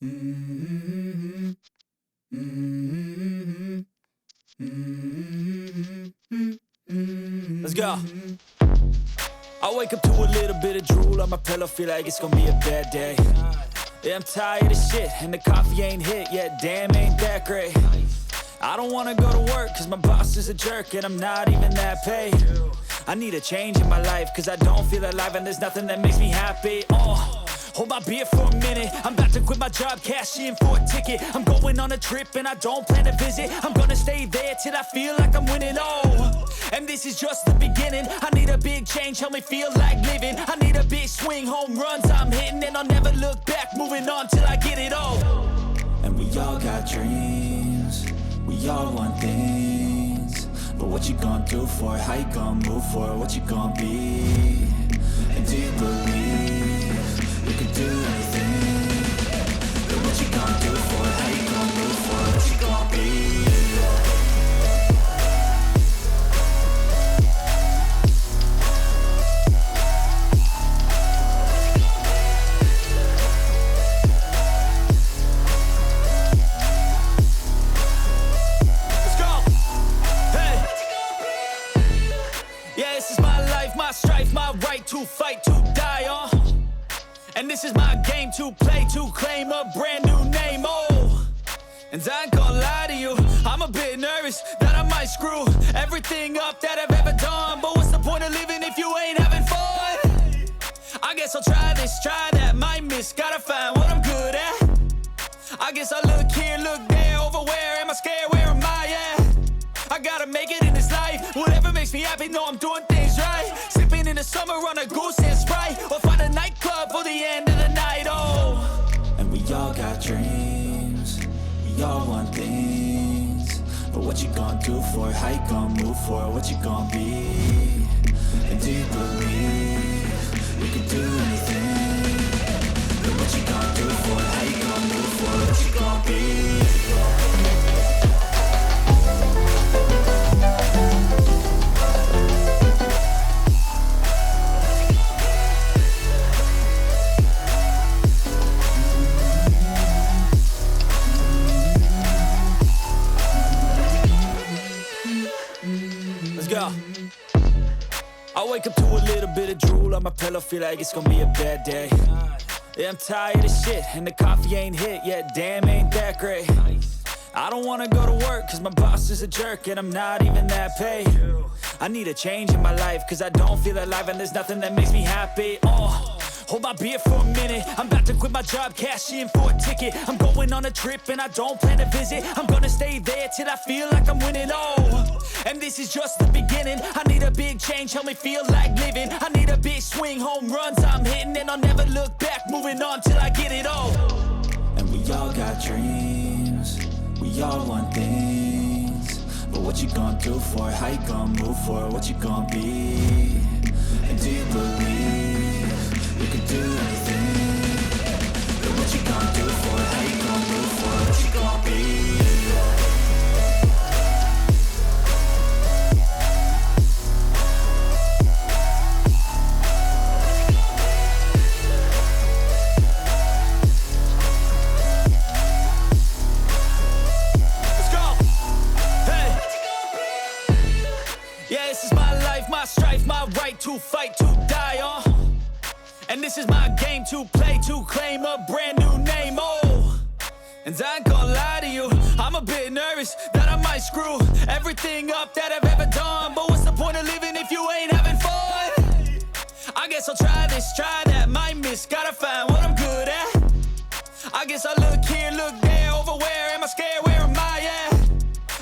Mm-hmm. Mm-hmm. Mm-hmm. Let's go. I wake up to a little bit of drool on my pillow, feel like it's gonna be a bad day. Yeah, I'm tired of shit, and the coffee ain't hit yet, damn, ain't that great. I don't wanna go to work, cause my boss is a jerk, and I'm not even that paid. I need a change in my life, cause I don't feel alive, and there's nothing that makes me happy. Hold my beer for a minute, I'm about to quit my job, cash in for a ticket. I'm going on a trip and I don't plan to visit. I'm gonna stay there till I feel like I'm winning, and this is just the beginning. I need a big change, help me feel like living. I need a big swing, home runs I'm hitting, and I'll never look back, moving on till I get it all. And we all got dreams, we all want things, but what you gonna do for it? How you gonna move for it? What you gonna be? And do you believe you can do anything? But what you gonna do for it? How you gonna move for it? What you gonna be? My strife, my right to fight, to die on. And this is my game to play, to claim a brand new name, And I ain't gonna lie to you, I'm a bit nervous that I might screw everything up that I've ever done. But what's the point of living if you ain't having fun? I guess I'll try this, try that, might miss, gotta find what I'm good at. I guess I look here, look there, over where am I scared, where am I at? I gotta make it in this life, whatever makes me happy, know I'm doing things right. Sipping in the summer on a goose and Sprite, or find a nightclub for the end of the night, And we all got dreams, we all want things, but what you gonna do for it? How you gonna move for it? What you gonna be? And do you believe you can do anything? But what you gonna do for it? How you gonna move for it? What you gonna be? Go. I wake up to a little bit of drool on my pillow, feel like it's gonna be a bad day. Yeah, I'm tired of shit, and the coffee ain't hit yet, damn, ain't that great. I don't wanna go to work, cause my boss is a jerk, and I'm not even that paid. I need a change in my life, cause I don't feel alive, and there's nothing that makes me happy. Hold my beer for a minute, I'm about to quit my job, cash in for a ticket. I'm going on a trip and I don't plan to visit. I'm gonna stay there till I feel like I'm winning, and this is just the beginning. I need a big change, help me feel like living. I need a big swing, home runs I'm hitting, and I'll never look back, moving on till I get it all. And we all got dreams, we all want things, but what you gonna do for it? How you gonna move for it? What you gonna be? And do you believe you can do anything? But what you gonna do for it? How you gonna move for it? What you gonna be? Let's go. Hey. Yeah, this is my life, my strife, my right to fight, to die on. And this is my game to play, to claim a brand new name, And I ain't gonna lie to you, I'm a bit nervous that I might screw everything up that I've ever done. But what's the point of living if you ain't having fun? I guess I'll try this, try that, might miss, gotta find what I'm good at. I guess I look here, look there, over where am I scared, where am I at?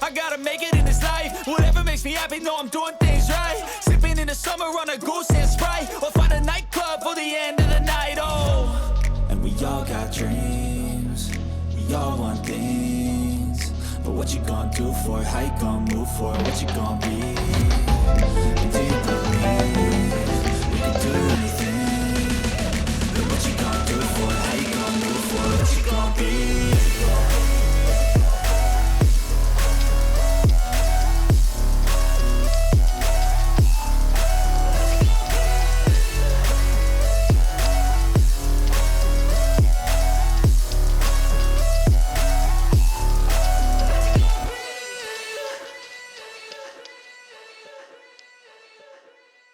I gotta make it in this life, whatever makes me happy, know I'm doing things right. Sipping in the summer on a goose and Sprite, or find a nightclub for the end of the night, And we all got dreams, we all want things, but what you gonna do for it? How you gonna move for it? What you gonna be?